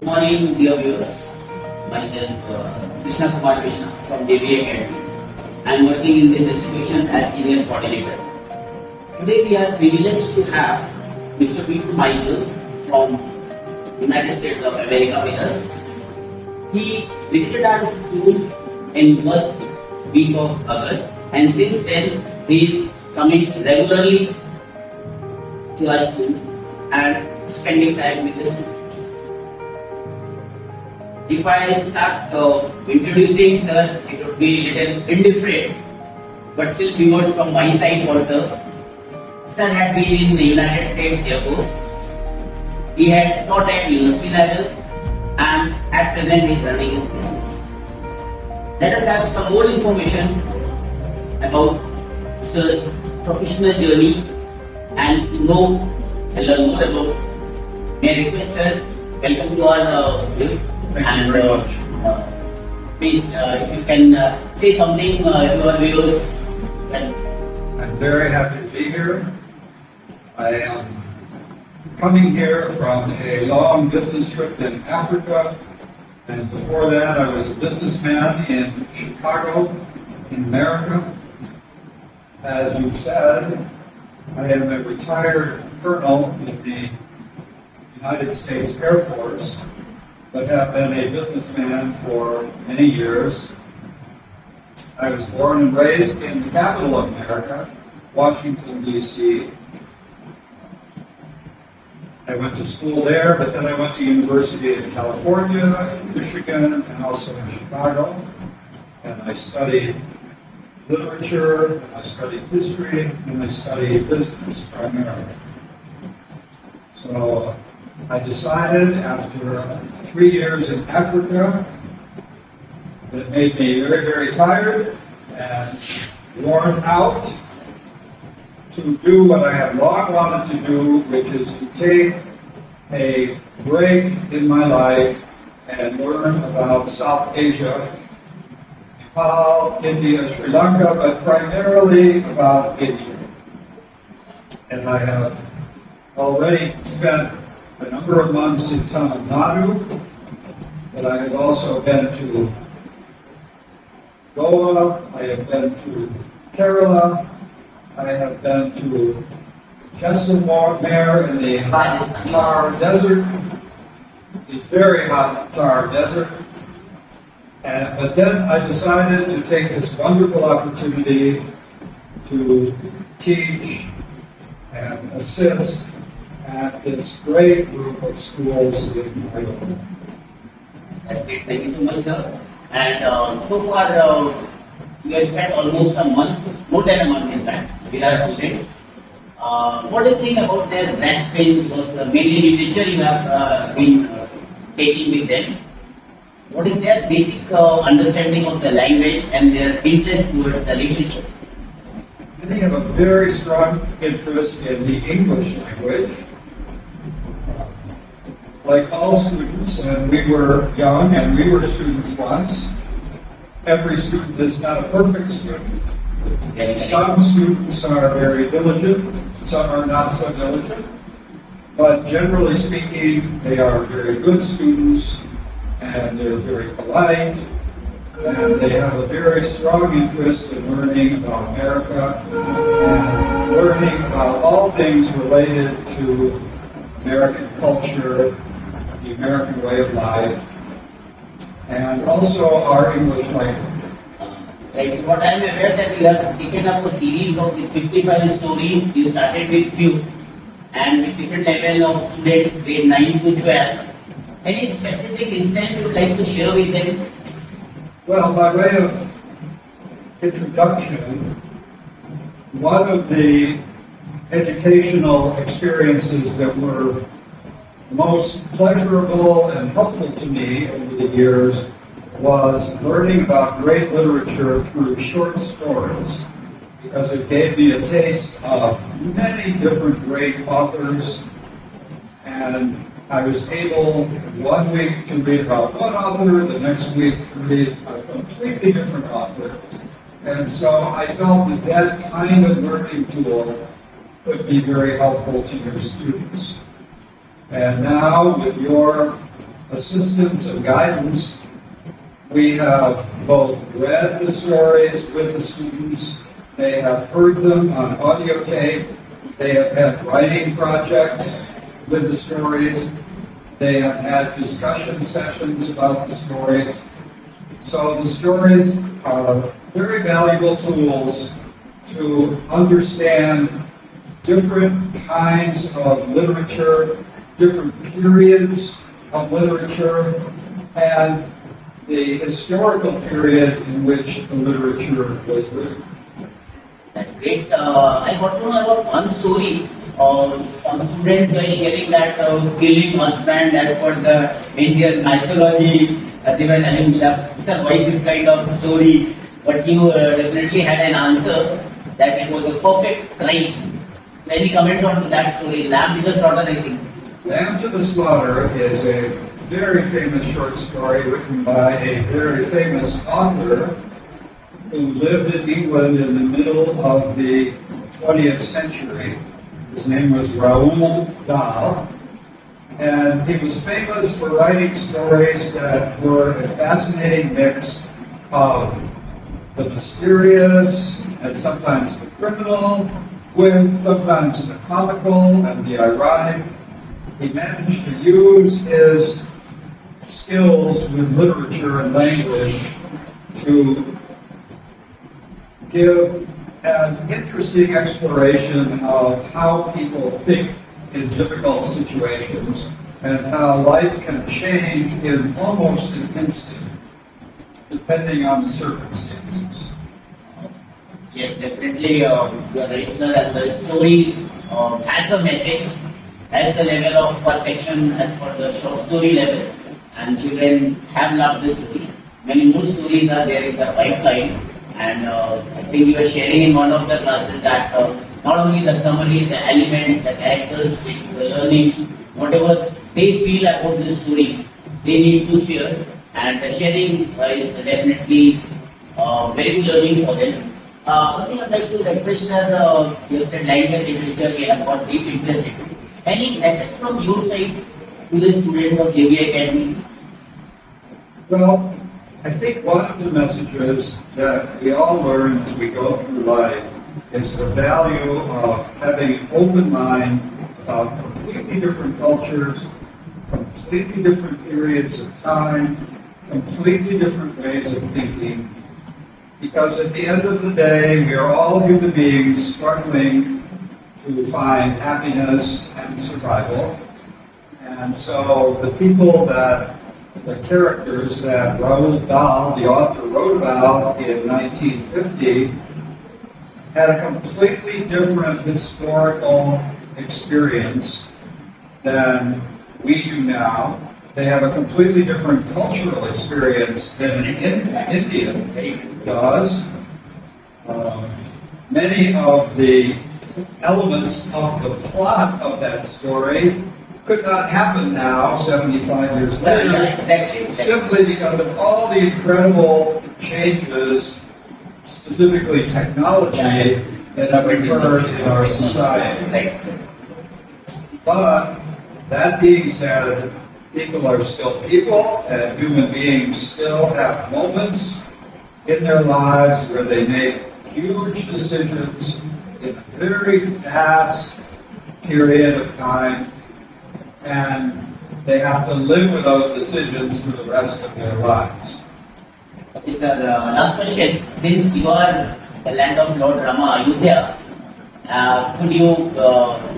Morning, dear viewers. Myself, Krishna Kumar Krishna from JV Academy. I am working in this institution as senior coordinator. Today we are privileged to have Mr. Peter Michael from United States of America with us. He visited our school in first week of August, and since then he is coming regularly to our school and spending time with the students. If I start introducing sir, it would be a little indifferent, but still few words from my side for sir. Sir had been in the United States Air Force. He had taught at university level and at present is running his business. Let us have some more information about sir's professional journey and to know and learn more about. May I request sir, welcome to our view. Thank you very much. Please, if you can say something to our viewers. I'm very happy to be here. I am coming here from a long business trip in Africa, and before that I was a businessman in Chicago, in America. As you said, I am a retired colonel in the United States Air Force, but have been a businessman for many years. I was born and raised in the capital of America, Washington, D.C. I went to school there, but then I went to University in California, Michigan, and also in Chicago. And I studied literature, and I studied history, and I studied business primarily. So I decided after 3 years in Africa that it made me very, very tired and worn out to do what I have long wanted to do, which is to take a break in my life and learn about South Asia, Nepal, India, Sri Lanka, but primarily about India. And I have already spent a number of months in Tamil Nadu, but I have also been to Goa, I have been to Kerala, I have been to Jaisalmer in the hot Thar Desert, the very hot Thar Desert. But then I decided to take this wonderful opportunity to teach and assist at this great group of schools in Iowa. That's great. Thank you so much, sir. And so far, you have spent almost a month, more than a month in fact, with our students. What do you think about their branch training? Because mainly literature you have been taking with them. What is their basic understanding of the language and their interest towards the literature? They have a very strong interest in the English language. Like all students, and we were young and we were students once, every student is not a perfect student. Some students are very diligent, some are not so diligent, but generally speaking, they are very good students, and they're very polite, and they have a very strong interest in learning about America and learning about all things related to American culture, the American way of life, and also our English language. Right, so what I am aware that you have taken up a series of 55 stories. You started with few and with different level of students, grade 9 to 12. Any specific instance you would like to share with them? Well, by way of introduction, one of the educational experiences that were most pleasurable and helpful to me over the years was learning about great literature through short stories, because it gave me a taste of many different great authors, and I was able one week to read about one author, the next week to read a completely different author. And so I felt that that kind of learning tool could be very helpful to your students. And now with your assistance and guidance, we have both read the stories with the students, they have heard them on audio tape, they have had writing projects with the stories, they have had discussion sessions about the stories. So the stories are very valuable tools to understand different kinds of literature, different periods of literature, and the historical period in which the literature was written. That's great. I got to know about one story. Some students were sharing that killing husband as per the Indian mythology. They were telling me that, sir, why this kind of story? But you definitely had an answer that it was a perfect crime. So any comments on that story? Lamb to the slaughter, I think. Lamb to the Slaughter is a very famous short story written by a very famous author who lived in England in the middle of the 20th century. His name was Roald Dahl, and he was famous for writing stories that were a fascinating mix of the mysterious and sometimes the criminal, with sometimes the comical and the ironic. He managed to use his skills with literature and language to give an interesting exploration of how people think in difficult situations and how life can change in almost an instant, depending on the circumstances. Yes, definitely. You are right, sir. And the story has a message, has a level of perfection as per the short story level, and children have loved the story. Many more stories are there in the pipeline, and I think you were sharing in one of the classes that not only the summary, the elements, the characteristics, the learning, whatever they feel about the story, they need to share, and the sharing is definitely very good learning for them. One thing I'd like to request, sir, you said language and literature, we have got deep interest in. Any message from your side to the students of JB Academy? Well, I think one of the messages that we all learn as we go through life is the value of having an open mind about completely different cultures, completely different periods of time, completely different ways of thinking. Because at the end of the day, we are all human beings struggling to find happiness and survival. And so the people the characters that Roald Dahl, the author, wrote about in 1950 had a completely different historical experience than we do now. They have a completely different cultural experience than India does. Many of the elements of the plot of that story could not happen now, 75 years later, Exactly. simply because of all the incredible changes, specifically technology, that have occurred in our society. But that being said, people are still people, and human beings still have moments in their lives where they make huge decisions in a very fast period of time, and they have to live with those decisions for the rest of their lives. Okay, sir. Last question. Since you are the land of Lord Rama, Ayodhya, could you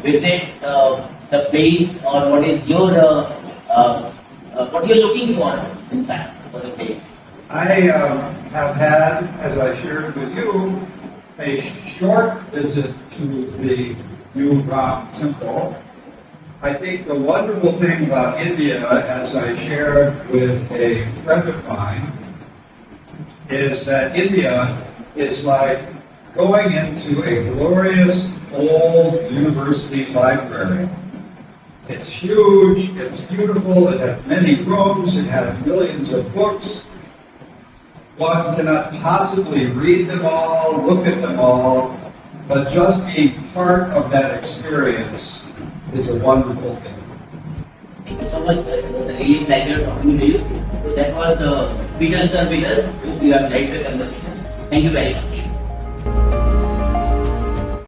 visit the place, or what is your what you're looking for, in fact, for the place? I have had, as I shared with you, a short visit to the new Ram temple. I think the wonderful thing about India, as I shared with a friend of mine, is that India is like going into a glorious old university library. It's huge, it's beautiful, it has many rooms, it has millions of books. One cannot possibly read them all, look at them all, but just being part of that experience is a wonderful thing. Thank you so much, sir. It was a really pleasure talking to you. So that was Peter sir with us. Hope you have liked the conversation. Thank you very much.